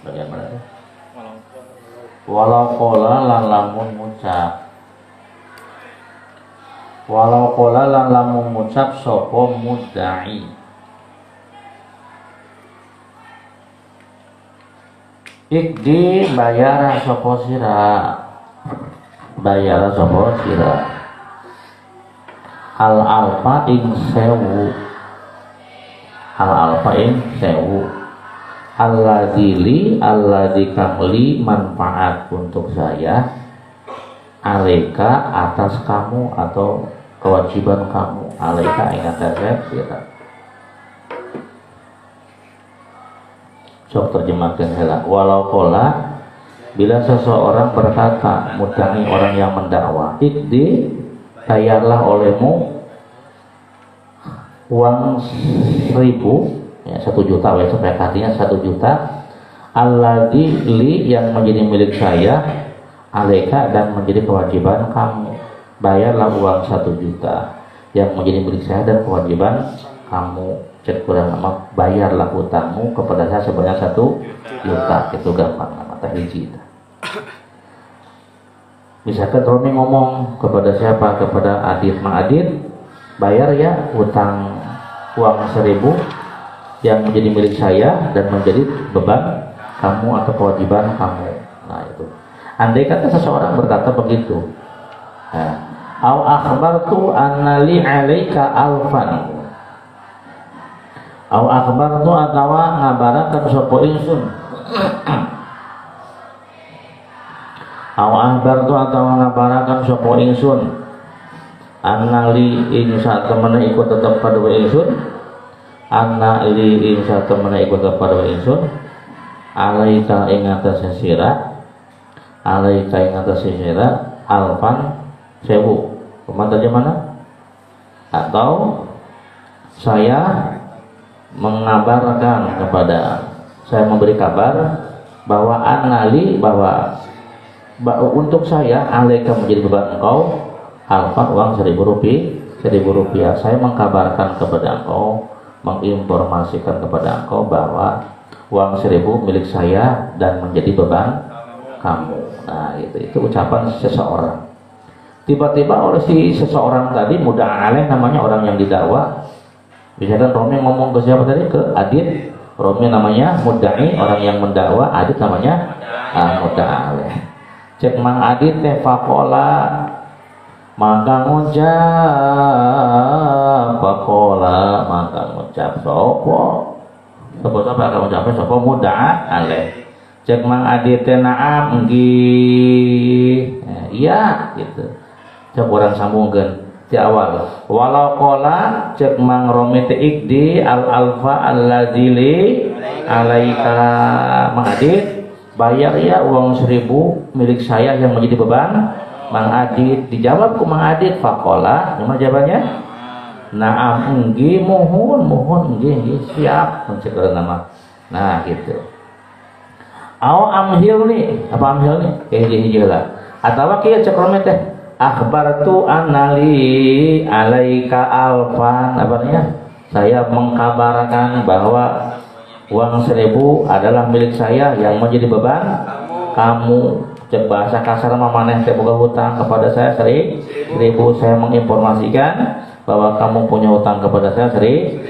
bagian mana itu? Walau qala lan lamun ngucap. Walau qala lan lamun ngucap sapa mudda'i. Ikdi bayar sapa sira. Bayar sapa sira. Al alfa ing sewu. Al alfa ing sewu. Alladzi kamli manfaat untuk saya alaika atas kamu atau kewajiban kamu alaika ing atas saya sira. Sok terjemahkan heula. Walau qala bila seseorang berkata mudda'i orang yang mendakwa ikdi bayarlah olehmu uang 1.000 ya 1 juta ya supaya artinya 1 juta alladzi li yang menjadi milik saya alaika dan menjadi kewajiban kamu bayarlah uang 1 juta yang menjadi milik saya dan kewajiban kamu cek kurang nama bayarlah hutangmu kepada saya sebanyak 1 juta itu gampang nama tah hiji. Misalkan Romi ngomong kepada siapa kepada Adit Mang Adit bayar ya hutang uang 1.000 yang menjadi milik saya dan menjadi beban kamu atau kewajiban kamu. Nah itu. Andai kata seseorang berkata begitu, au akhbartu annali 'alaika alfan. Au akhbartu atawa ngabarakan sapa ingsun. Au akhbartu atawa ngabarakan sapa ingsun. Annali ing satemene iku tetep pada ingsun. Anna li ing satemene iku kepada ingsun alaika ing atase sira alaika ing atase sira alfan 1.000 pemantaunya mana atau saya mengabarkan kepada saya memberi kabar bahwa annali bahwa untuk saya alaika menjadi beban engkau alfan uang 1.000 rupiah saya mengkabarkan kepada engkau menginformasikan kepada engkau bahwa uang 1.000 milik saya dan menjadi beban kamu. Nah itu ucapan seseorang. Tiba-tiba oleh si seseorang tadi mudda'a alaih namanya orang yang didakwa. Misalkan Romi ngomong ke siapa tadi ke Adit. Romi namanya mudda'i orang yang mendakwa. Adit namanya mudda'a alaih. Cek Mang Adit teh faqala maka ngucap faqala maka ngucap sopo akan ngucapnya sopo mudda'a alaih. Cek Mang Adit teh na'am nggih iya gitu cek orang sambungkeun di awal walau qala cek Mang Romi teh ikdi al alfa alladzi li alaika Mang Adit bayar ya uang 1.000 milik saya yang menjadi beban Mang Adit. Dijawab ku Mang Adit faqala gimana jawabannya na'am enggi mohon enggi siap mencegah nama. Nah gitu. Au amhil nih apa amhil nih hiji lah atawa kieu cek Romi teh akhbartu annali alaika alfan artinya saya mengkabarkan bahwa uang 1.000 adalah milik saya yang menjadi beban kamu. Cek bahasa kasar mamaneh teh boga hutang kepada saya 1.000 saya menginformasikan bahwa kamu punya hutang kepada saya 1.000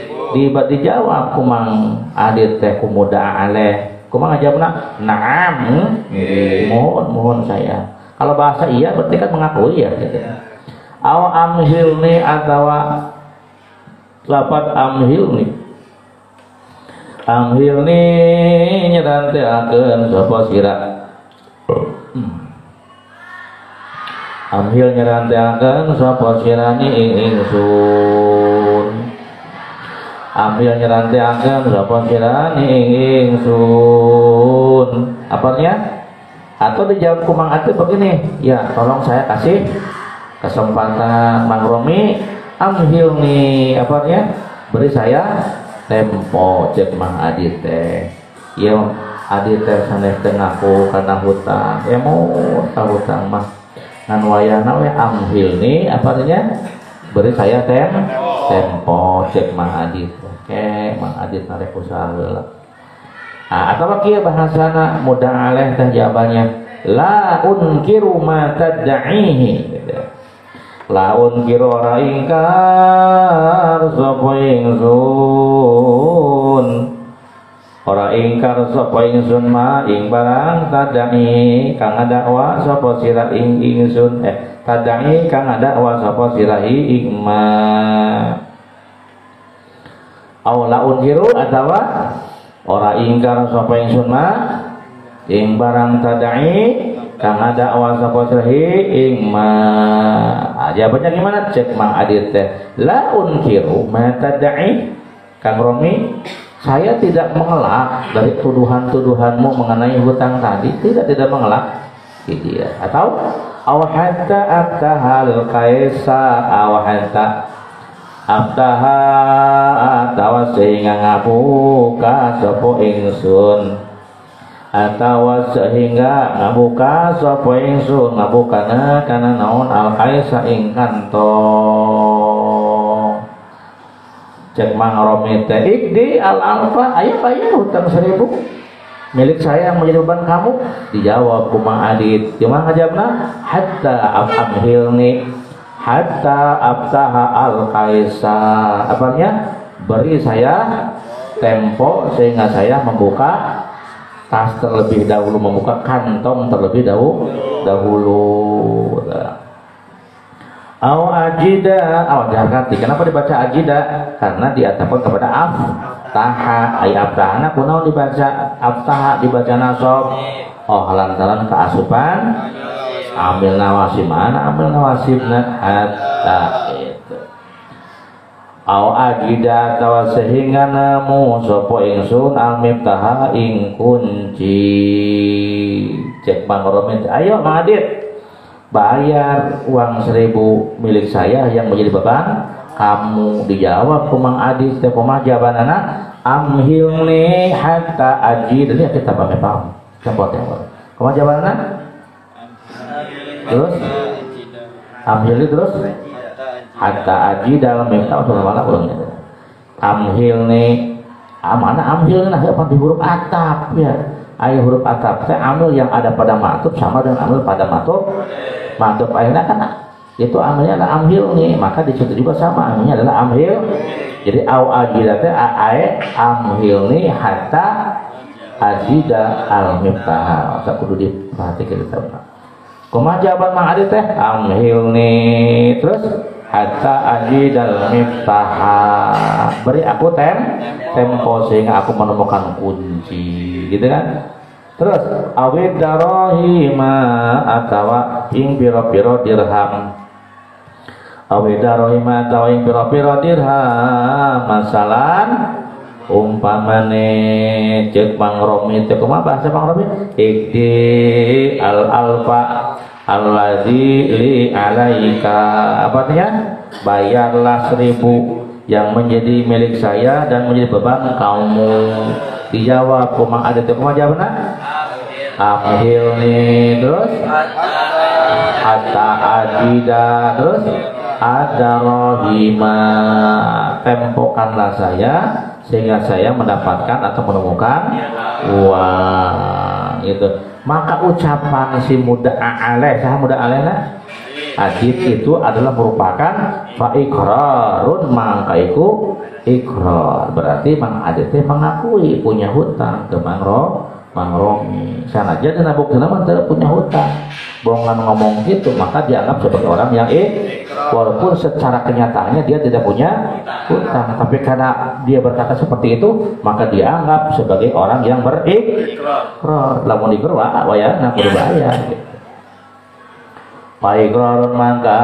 dijawab ku Mang Adit teh ku mudda'a alaih kumaha ngajawabna na'am mohon saya kalau bahasa iya berarti kan mengakui ya gitu. Aw amhilni atawa lapat amhilni nyeranteakeun sapa sira amhil nyeranteakeun sapa sirani ingsun amhil nyeranteakeun sapa sirani ingsun apanya atau dijawab ku Mang Adit begini ya tolong saya kasih kesempatan Mang Romi amhilni apanya beri saya tempo cek Mang Adit teh ya Adit teh saneh teh ngaku kana hutang mau hutang mah ngan wayahna we amhilni apa artinya beri saya tempo cek Mang Adit oke Mang Adit narek usaha heula Atau kieu bahasana mudah aleh teh jawabannya la unkiru ma tad'ihi gitu. La unkiru ora ingkar sapa ingsun ora ingkar sapa ingsun ma ing barang tad'i kang dakwa sapa sira ing ingsun tad'i kang dakwa sapa sira ing ma aw la unkiru atawa ora ingkar sapa ingsun ma ing barang tad'i kang dakwa sapa sira ing ma. Jawabannya gimana? Cek Mang Adit teh la unkiru ma tad'i. Kang Romi, saya tidak mengelak dari tuduhan-tuduhanmu mengenai hutang tadi, tidak mengelak gitu ya. Atau aw hatta abtahal kaisa aw hatta abtaha atawa sehingga ngabuka sapa ingsun atawa sehingga ngabuka sapa ingsun ngabukana kana naon al kaisa ing kantong. Cek Mang Romi teh ikdi al alfa aya bayar hutang 1000 milik saya yang menjadi beban kamu. Dijawab ku Mang Adit cuma ngajabna hatta amhilni hatta abtaha al kaisa apanya beri saya tempo sehingga saya membuka tas terlebih dahulu, membuka kantong terlebih dahulu. Aw ajida, aw dihakati. Kenapa dibaca ajida? Karena diatapkan kepada aftaha. Ay aftahana kunaon dibaca aftaha dibaca nasab. Oh lantaran keasupan amil nawasib. Mana amil nawasibna hatta itu. Aw ajida tawa sehingga namu sapa ingsun al miftaha ing kunci. Cek Mang Romi, ayo Mang Adit bayar uang 1000 milik saya yang menjadi beban kamu. Dijawab ku Mang Adit teh kumaha jawabanana amhilni hatta ajid. Ini kita pakai paham cepot ya kumaha jawabanana terus amhilni terus hatta ajid dalam mifta mana ulangnya amhilni mana amhilni nah apa di huruf atap ya. Ayo huruf atap teh amil yang ada pada matub sama dengan amil pada matub akhirnya kan itu amilnya adalah amhil nih, maka di situ juga sama amilnya adalah amhil. Jadi au ajida teh ae amhil nih hatta ajida al miftah. Maka kudu diperhatikan kita. Kumaha jawaban Mang Adit teh amhil nih terus hatta ajida al miftah. Beri aku tempo sehingga aku menemukan kunci gitu kan. Terus awid darahima atawa ing piro-piro dirham. Awid darahima atawa ing piro-piro dirham. Masalan umpamane cek Mang Romi teh kumaha bahasa Mang Romi? Ikdi al alfa allazi li alaika. Apa artinya? Bayarlah 1000 yang menjadi milik saya dan menjadi beban kamu. Dijawab ku Mang Adit kumaha jawabanna? Amhilni terus hatta ajida terus ada rohima tempokanlah saya sehingga saya mendapatkan atau menemukan uang itu. Maka ucapan si muda'a alaih sah muda'a alaihna Adit itu adalah merupakan fa'iqrarun mangkaiku ikrar. Berarti Mang Adit mengakui punya hutang ke Mang Romi. Sana aja dan bukti nama tidak punya hutang. Bohongan ngomong gitu maka dianggap sebagai orang yang walaupun secara kenyataannya dia tidak punya hutang, tapi karena dia berkata seperti itu maka dianggap sebagai orang yang berikrar. Lamun ikrar wayana kudu bayar. Ikrarun mangka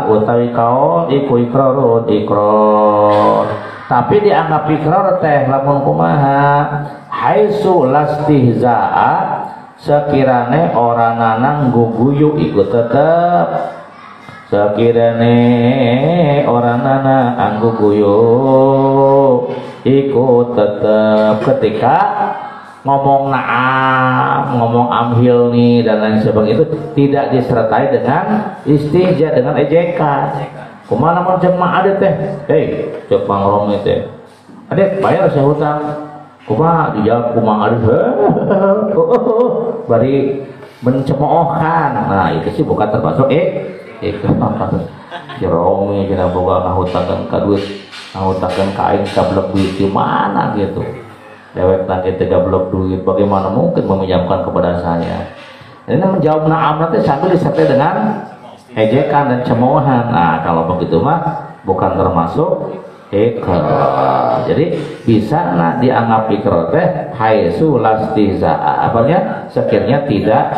utawi kaon iku ikrarun ikrar. Tapi dianggap ikrar teh lamun kumaha haitsu lastihza'a sekirane ora nanang guguyu iku tetep sekirane ora nanang guguyu iku tetep ketika ngomong naam, ngomong amhil nih dan lain sebagainya itu tidak disertai dengan istihza, dengan ejekan. Kumana mau cek Mang Adit teh, cek Mang Romi teh, Adit bayar saya hutang kumaha dijawab kumaha bari mencemoohkan. Nah itu sih bukan termasuk Jeromi cenah boga ngahutakeun ka duit, ngahutakeun ka aing gablek duit di mana gitu. Dewek nanti gablek duit, bagaimana mungkin meminjamkan kepada saya? Ini menjawab na'am nanti sambil disertai dengan ejekan dan cemoohan. Nah kalau begitu mah bukan termasuk ikrar. Jadi bisa dianggap ikrar teh haitsu lastihza'a, apanya sekiranya tidak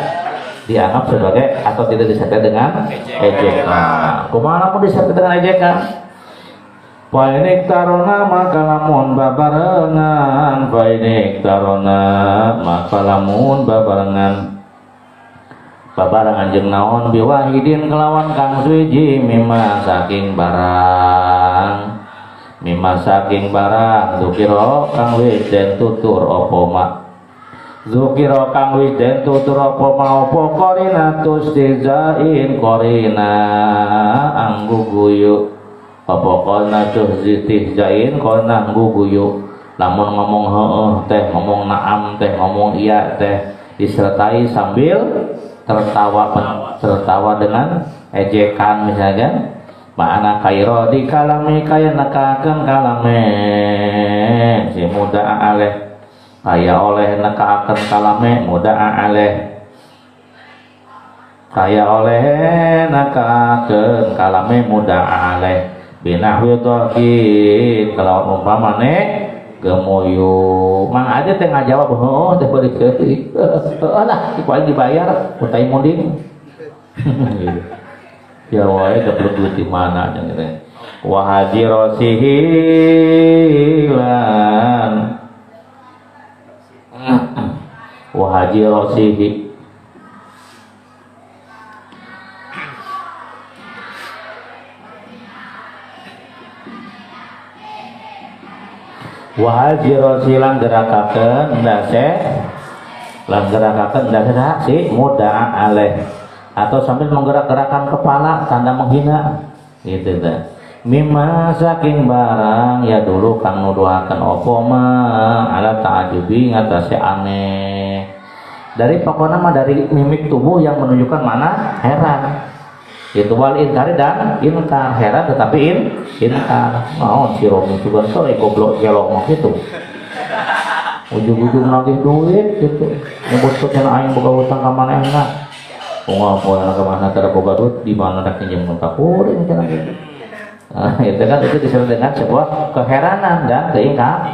dianggap sebagai atau tidak disertai dengan ejekan. Kumaha lamun disertai dengan ejekan? Painik tarona maka lamun babarengan, painik tarona maka lamun babarengan jeung naon biwahidin kelawan kang suci mimma saking barang zukiro kang wis den tutur apa mak zukiro kang wis den tutur apa ma apa qarinatus tizain qarina anggu guyu apa qarinatus tizain qarina anggu guyu. Lamun ngomong heueuh teh, ngomong naam teh, ngomong iya teh disertai sambil tertawa dengan ejekan misalnya. Ma'ana kairo di kalame kaya nekakeun kalame si muda'a aleh kaya oleh nekakeun kalame muda'a aleh kaya oleh nekakeun kalame muda'a aleh binahwi dhahid kalau umpamane gemuyu mang aja teh ngajawab teh beureuk teuing lah iku aing dibayar utai munding ya wae gablek duit di mana cenah wa hadirosihilan wa hadirosihi wa hadirosilan gerakakeun ndase lan gerakakeun ndase si muda aleh atau sambil menggerak-gerakkan kepala tanda menghina gitu teh. Mimma saking barang ya dulu kang nuduhakeun opo mah ala ta'ajubi ngatasi aneh. Dari pokoknya mah dari mimik tubuh yang menunjukkan mana heran. Itu wal inkari dan inkar, heran tetapi inkar. Mau si Romi juga sore goblok gelok mah gitu. Ujung-ujung nagih duit gitu. Nyebut cenah aing boga utang ka manehna. Ngapoin anak kemana cara boga duit di mana nak pinjam muka kuring jangan gitu. Nah, itu kan itu disertai dengan sebuah keheranan dan keingkar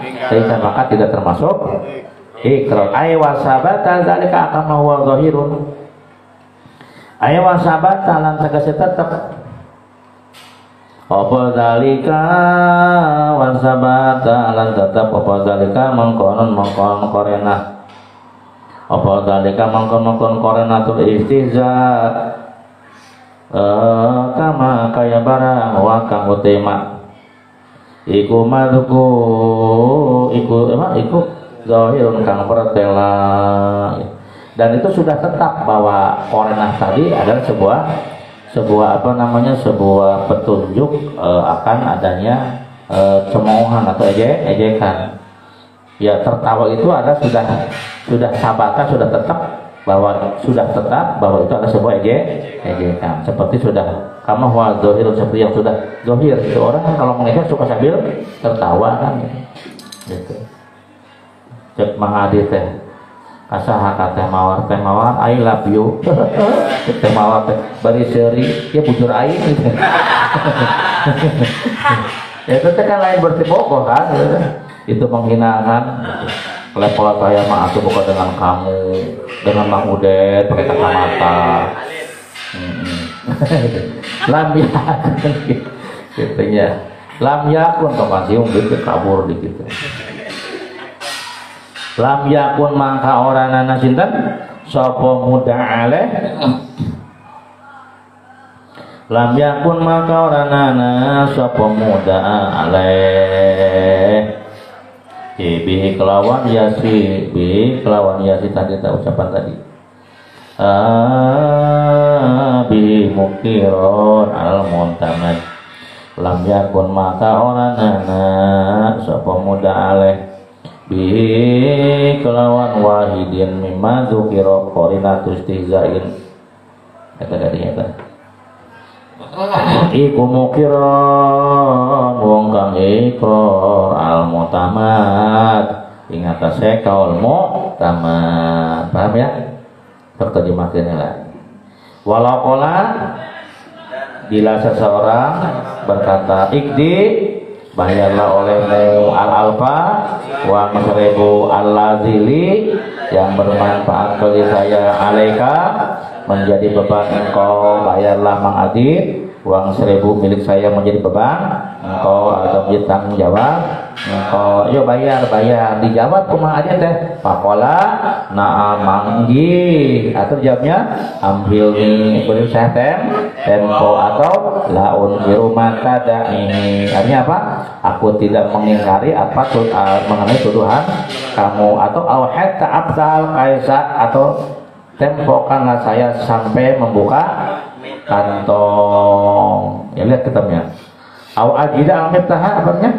maka tidak termasuk ikrar. Ay wasabata zalika kama huwa zahirun. Ay wasabata lan tegese tetep. Apa zalika wasabata lan tetep apa zalika mangkonon korena. Apa dalika mangkon korenatul istihza kama kaya barang wa kang utema iku madku iku zahirun kang pertela. Dan itu sudah tetap bahwa korenah tadi adalah sebuah sebuah petunjuk akan adanya cemoohan atau ejekan. Ya tertawa itu ada sudah sabata sudah tetap bahwa itu adalah sebuah ejekan seperti sudah kama huwa zahirun seperti yang sudah zahir. Itu orang kan kalau mengejek suka sambil tertawa kan gitu. Cek mangadi teh kasaha teh mawar I love you teh mawar teh bari seuri ya bujur aing gitu. Ya itu kan lain berarti bogoh kan gitu. Itu menghinakan level saya mah aku bukan dengan kamu dengan Mang Udet pakai kacamata lam yakun gitu lam yakun topasium gitu kabur dikit lam yakun mangka orangana sinten sapa muda aleh lam yakun maka orangana sapa muda aleh bihi kelawan yasi tadi kita ucapan tadi bihi mukiron al muntamad lam yakun maka orangana sapa muda aleh bihi kelawan wahidin mimma dzukira qarinatu istihzain kata kadinya iku mukiron wong kang ikrar al mutamad ing atase kaul mutamad. Paham ya? Terjemahkeun lah. Walau qala bila seseorang berkata ikdi bayarlah olehmu al-alfa wa masribu al-lazili yang bermanfaat bagi saya alaika menjadi beban engkau, bayarlah Mang Adit uang 1000 milik saya menjadi beban engkau atau menjadi tanggung jawab engkau, ayo bayar dijawab ke Mang Adit teh pakola na'am manggi atau jawabnya ambil nih beri saya tempo atau laun biruman kada ini artinya apa, aku tidak mengingkari apa mengenai tuduhan kamu atau awhed ta'abdal kaisa atau tempokanlah saya sampai membuka kantong ya lihat kitabnya aw ajida al-miftaha apanya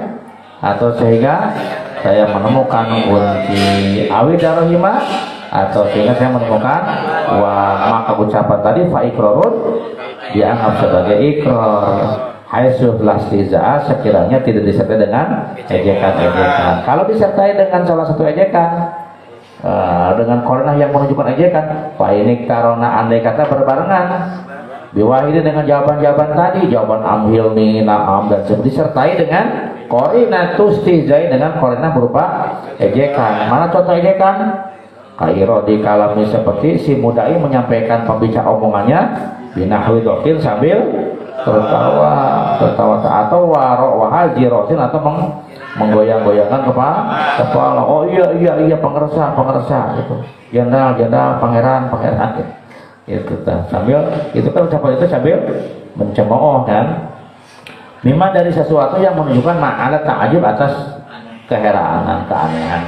atau sehingga saya menemukan kunci awi darahima atau sehingga saya menemukan maka ucapan tadi fa ikrarun dianggap sebagai ikrar haitsu lastiza sekiranya tidak disertai dengan ejekan. Kalau disertai dengan salah satu ejekan dengan kornah yang menunjukkan ejekan, pak ini karena andai kata berbarengan biwahidi dengan jawaban-jawaban tadi, jawaban amhil nih naam dan disertai dengan korina tustihzai dengan korina berupa ejekan. Mana contoh ejekan? Kairo di kalami seperti si mudai menyampaikan pembicara omongannya binahwi dokin sambil tertawa atau warok wahal jirotin atau menggoyang-goyangkan kepala. Oh iya pengerasa gitu. Jenderal pangeran gitu. Sambil itu kan ucapan itu sambil mencemooh kan. Memang dari sesuatu yang menunjukkan ma'alat ta'ajub atas keheranan, keanehan.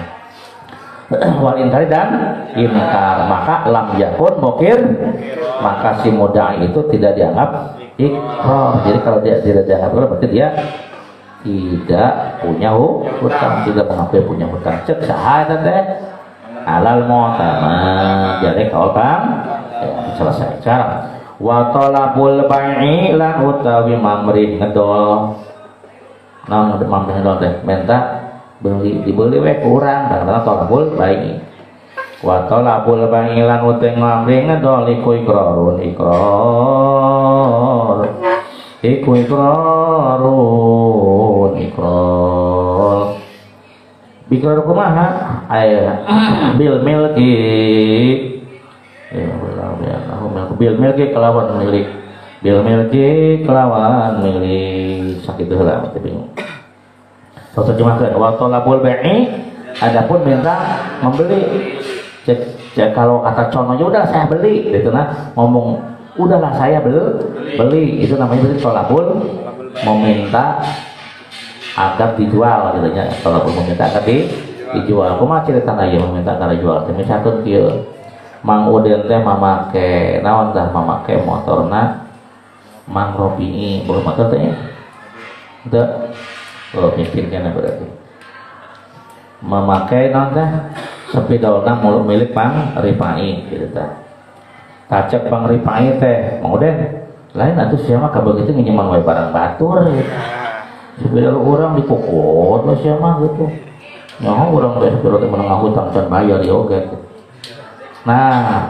Wal inkari dan inkar, maka lam yakun mukir, maka si mudai itu tidak dianggap ikrar. Jadi kalau dia tidak dianggap ikrar berarti dia tidak punya hutang, tidak mengakui punya hutang. Cek syahadat teh alal mu'tamad jadi kaul bang ya, selesai cara wa talabul bai'i lan utawi mamri ngedol naon mamri ngedol teh minta dibeli we kurang karena talabul bai'i wa talabul bai'i lan utawi mamri ngedol iku ikrarun ikrar kumaha aya bil milki bil milki kelawan milik sakit heula teh bingung. Terjemahkeun wa talabul bai'i adapun minta membeli kalau kata contohnya udah saya beli gitu nah ngomong udahlah saya beli itu namanya berarti talabul meminta agar dijual gitu nya. Kalau meminta agar dijual kumaha cerita aya meminta agar dijual teh misalkan kieu Mang Udin teh mamake naon tah mamake motorna Mang Robi'i bawa motor teh teu mikirkeun berarti memakai naon teh sepidolna milik Mang Rifai gitu tah tacek Mang Rifai teh Mang Udin lain atuh sia mah kabegitu nginyeman wae barang batur gitu. Sepeda orang dipukul lah siapa gitu nyaho orang teh sepeda teh menengah hutang dan bayar ya oke gitu. Nah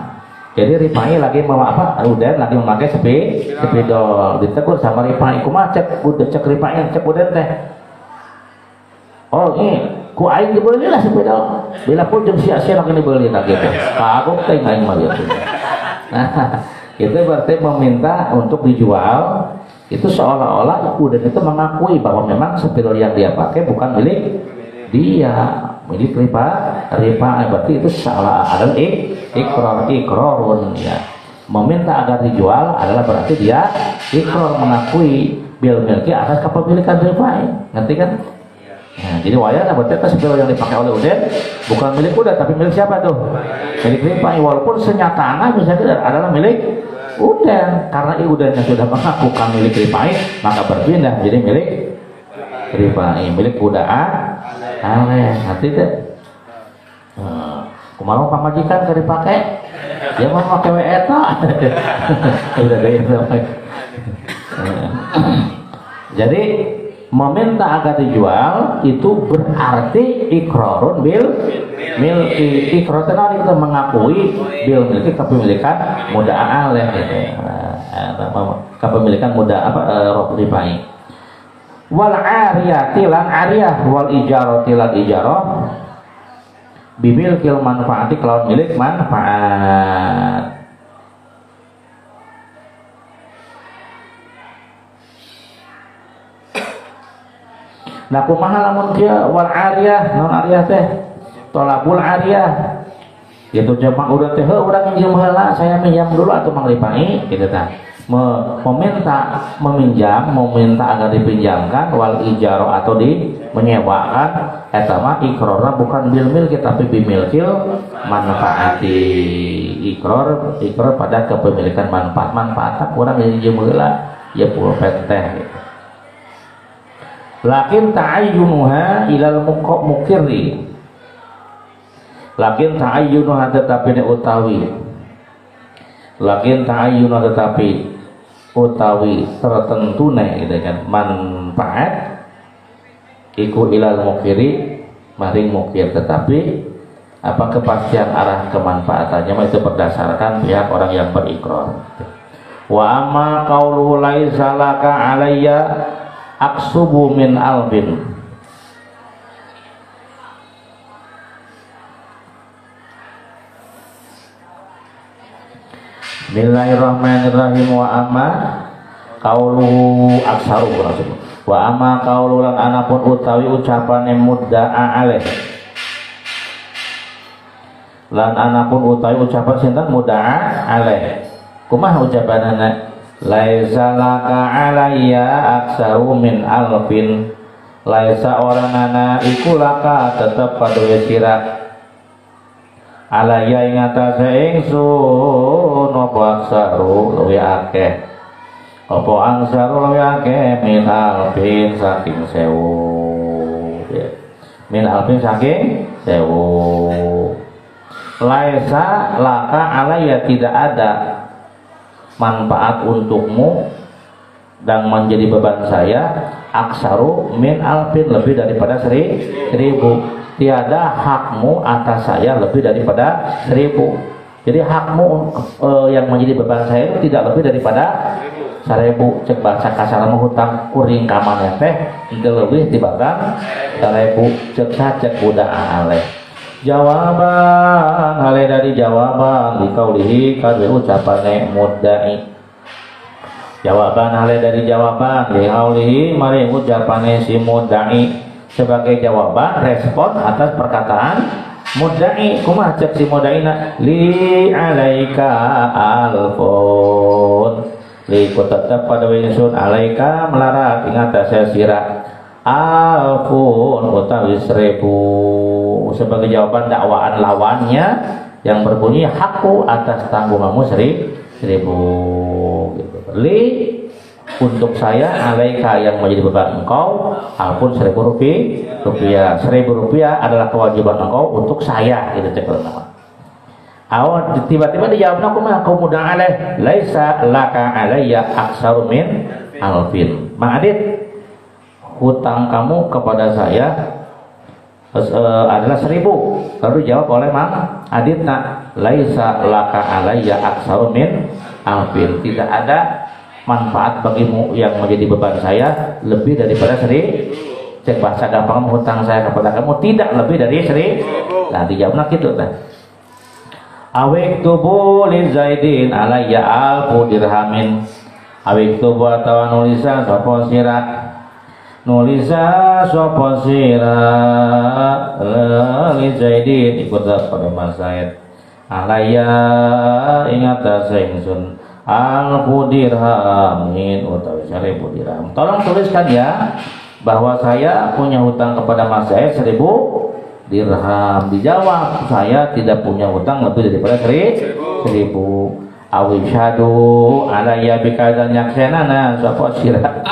jadi Rifai lagi mau apa Udin lagi memakai sepedol ditegur sama Rifai kumaha cek Rifai cek Udin teh oh ini ku aing dibeli lah sepedol bila pun jeung sia-sia lagi dibeli tak gitu kagok teh aing mah gitu. Nah itu berarti meminta untuk dijual itu seolah-olah Udin itu mengakui bahwa memang sepedol yang dia pakai bukan milik dia, milik Rifai. Berarti itu salah adalah ikrarun ya. Meminta agar dijual adalah berarti dia ikrar mengakui bil milki atas kepemilikan Rifai. Ngerti kan? Nah, jadi wayana berarti sepedol yang dipakai oleh Udin bukan milik Udin tapi milik siapa tuh? Milik Rifai walaupun senyatanya misalnya adalah milik Udin karena Udinnya sudah mengakukan milik Rifai maka berpindah menjadi milik Rifai milik budaan nanti deh Mau pamajikan keur dipake ya mah make we eta udah gaya. Jadi meminta agar dijual itu berarti ikrarun bil milki. Ikrar itu mengakui bil milki kepemilikan muda'ah aleh gitu. Kepemilikan muda roh ribai. Wal ariyati lan ariyah wal ijarati lan ijarah bibil kil manfaati kelawan milik manfaat. Nah kumaha lamun kieu wal ariyah non ariyah teh tolabul ariyah gitu coba urang teh urang minjem heula saya minjam dulu atau manglipai gitu tah meminjam agar dipinjamkan wal ijaro atau menyewakan eta mah ikrarna bukan bil milki tapi bimilkil manfaati. Ikrar pada kepemilikan manfaat urang minjem heula ya pulpen teh gitu. Lakin ta'ayyunuha ilal mukirri. Lakin ta'ayyunuha tetapi utawi. Lakin ta'ayyunuha tetapi utawi tertentune gitu kan manfaat iku ilal mukiri maring mukir, tetapi apa kepastian arah kemanfaatannya itu berdasarkan pihak orang yang berikrar. Wa amma qauluhu laisa laka alayya aksubu min alfin. Bismillahirrahmanirrahim. Wa amma qauluhu aksaru wa amma qaulu lan anapun utawi ucapane mudda'a alaih lan anapun utawi ucapan sinten mudda'a alaih kumaha ucapanana laisa laka alayya aksaru min alfin. Laisa orangana iku laka tetep paduwe sira alayya ing atase ingsun apa aksaru luwih akeh apa aksaru luwih akeh min alfin saking 1000 min alfin saking 1000. Laisa laka alayya tidak ada manfaat untukmu dan menjadi beban saya aksaru min alfin lebih daripada 1000. Tiada hakmu atas saya lebih daripada 1000. Jadi hakmu yang menjadi beban saya itu tidak lebih daripada 1000. Cek bahasa kasar hutang kuring kamaneh teh itu lebih dibanding 1000. Cek budak aleh. Jawaban hale dari jawaban dikaulihi kadwe ucapane mudda'i. Jawaban hale dari jawaban dikaulihi mari ucapane si mudda'i sebagai jawaban respon atas perkataan mudda'i. Kumaha cek si muddaina li alaika alfun li ku tetep pada winsun alaika melarat ingat saya sirah alfun utawi 1000 sebagai jawaban dakwaan lawannya yang berbunyi hakku atas tanggunganmu 1000 gitu. Li untuk saya alaika yang menjadi beban engkau alfun 1000 rupiah. 1000 rupiah adalah kewajiban engkau untuk saya gitu cek nama. Awal tiba-tiba dijawabnya aku mah kau mudah alaih laisa laka alayya aksaru min alfin. Mang Adit, hutang kamu kepada saya adalah 1000. Lalu dijawab oleh Mang Adit, nak laisa laka alayya aksaru min alfin. Tidak ada manfaat bagimu yang menjadi beban saya lebih daripada 1000. Cek bahasa gampang, hutang saya kepada kamu tidak lebih dari 1000. Nah dijawabnya gitu kan. Awik tubuh li Zaidin alayya alfu dirhamin. Awik tubuh atau nulisan sapa sira nulisa sapa sira li Zaidin ikut pada Mas Zaid alayya ingat ingsun alfu dirhamin utawi 1000 dirham. Tolong tuliskan ya bahwa saya punya hutang kepada Mas Zaid 1000 dirham. Dijawab saya tidak punya hutang lebih daripada 1000. Awishadu alayya bikadzan yaksenana sapa sira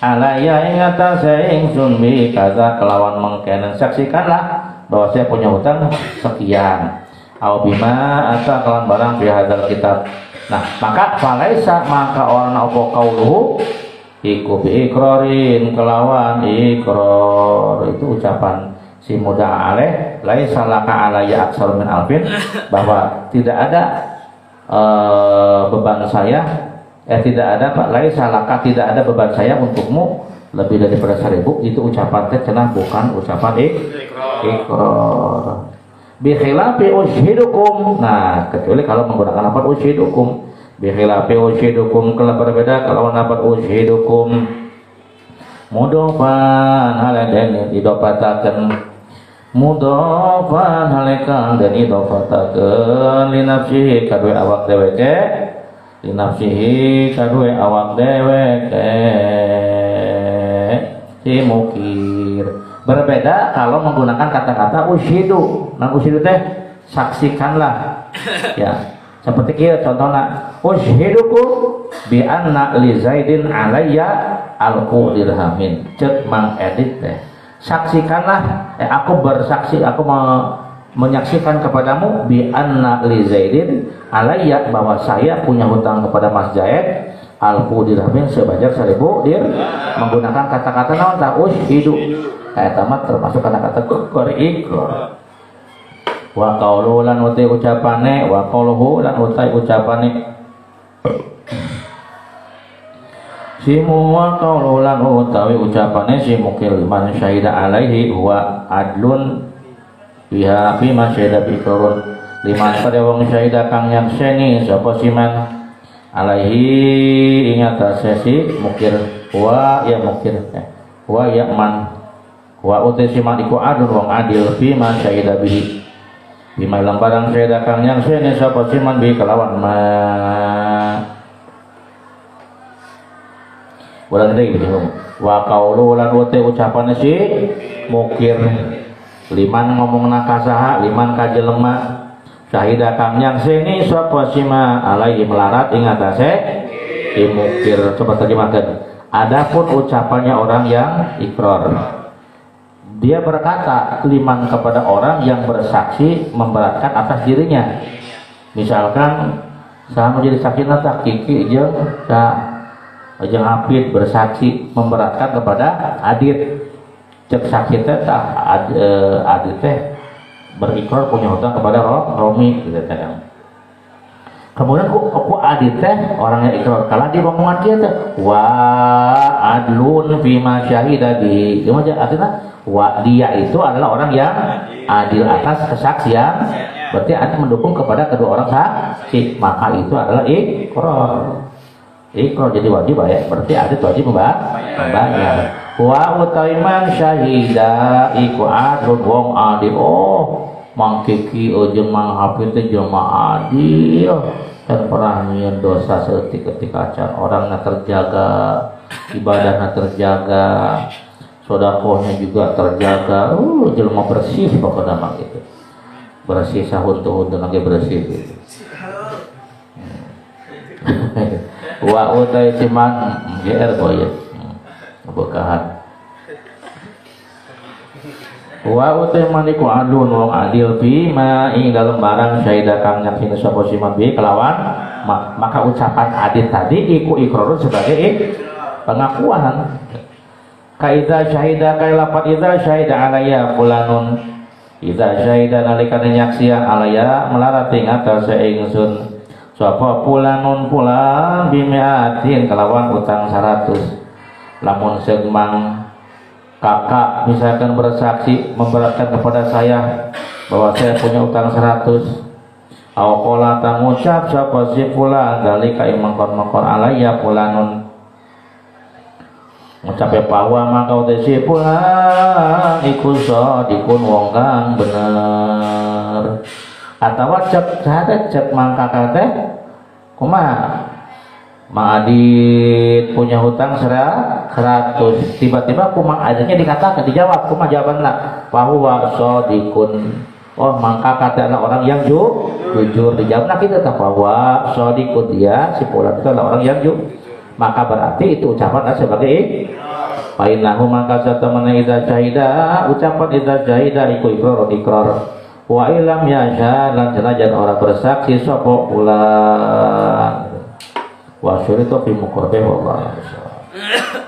alayya ingata ingsun bi kaza kelawan mengkenen saksikanlah bahwa saya punya hutang sekian. Au bima ata kawan barang fi hadzal kitab. Nah, maka falaisa maka orang apa qauluhu iku bi iqrarin kelawan iqrar itu ucapan si muda alaih laisa laka alayya aksar min alfin bahwa tidak ada beban saya tidak ada Pak laisa laka tidak ada beban saya untukmu lebih daripada 1000 itu ucapan teh cenah bukan ucapan iqrar. Bi khilafi ushidukum. Nah, kecuali kalau menggunakan lafaz ushidukum. Bi khilafi ushidukum kalau berbeda kalau lafaz ushidukum. Mudofan haladen idopataken mudofan halekan dan idopataken li nafsihi kadue awak dheweke li nafsihi kadue awak dheweke si mukir. Berbeda kalau menggunakan kata-kata ushidu. Nah ushidu teh saksikanlah. Ya, seperti kia contohnya ushidukum bi anna li Zaidin alayya alqu dirhamin. Cek Mang Edit teh. Saksikanlah aku bersaksi aku menyaksikan kepadamu bi anna li Zaidin alayya bahwa saya punya hutang kepada Mas Zaid alqu dirhamin sebanyak 1000 dir menggunakan kata-kata naon ta ushidu. Tamat termasuk kata-kata iqrar. Wa qaulu lan utai ucapane wa qauluhu lan utai ucapane simu wa qaulu lan utawi ucapane si mukil man syahida alaihi wa adlun biha fi ma syahida biqrun liman pada wong syahida kang nyakseni sapa siman alaihi ingat sesi mukir wa ya mukir wa ya man wa utai siman iku adun wong adil bima syahida bihi bima ilang barang syahida kang yang sene sapa siman bihi kelawan ma ulang lagi gitu wa qaulu lan utai ucapan si mukir liman ngomong nakasaha liman kajelema syahida kang yang sene sapa sima alaihi melarat ing atase mukir. Coba terjemahkan. Adapun ucapannya orang yang ikrar dia berkata liman kepada orang yang bersaksi memberatkan atas dirinya. Misalkan saya menjadi saksi nata Kiki jeung Hafid bersaksi memberatkan kepada Adit. Cek saksi teh Adit teh berikrar punya hutang kepada Romi gitu kan. Kemudian aku Adit teh orangnya ikrar kalau dia omongan dia teh wa adlun bima syahida bi. Gimana artinya? Wa dia itu adalah orang yang adil atas kesaksian. Berarti ada mendukung kepada kedua orang saksi. Maka itu adalah iqrar. Iqrar jadi wajib ya. Berarti adil wajib membayar. Wa utaiman syahida iku adlun wong adil. Oh, Mang Kiki jeung Mang Hafid teh jelema adil. Dan pernah nyian dosa setik-ketik acan. Orangnya terjaga, ibadahnya terjaga. Sodakohnya juga terjaga, jelma bersih pokoknya mah gitu, bersih sahun-tuhun dan lagi bersih gitu. Wa utai ciman GR boy, bekahan. Wa utai maniku adun wong adil bima ing dalam barang syahida kang nyaksini sapa siman bi kelawan maka ucapan adil tadi iku iqrarun sebagai pengakuan. Kaiza syahida kai lapat iza syahida alaya fulanun iza syahida nalikane nyaksian alaya melarat ing atase ingsun sapa fulanun fulan bimiatin kelawan utang 100. Lamun segmang kakak misalkan bersaksi memberatkan kepada saya bahwa saya punya utang 100 awqala tangucap sapa si fulan dalika imangkon-mangkon alaya fulanun mencapai bahwa maka utesi pulang ikut dikun wong kang bener atau cek mangka kate kumaha Mang Adit punya hutang 100 tiba-tiba Mang Aditnya dikatakan dijawab kumaha jawabanna bahwa dikun oh mangka kate adalah orang yang jujur dijawab nah kita tahu bahwa dikun dia si pulang itu adalah orang yang jujur maka berarti itu ucapan sebagai Fainahu maka satamana idza syahida ucapan idza syahida iku ikrar wa ilam yasha lan senajan ora bersaksi sapa ulang wa syuritu fi muqarrabih wallahu a'lam.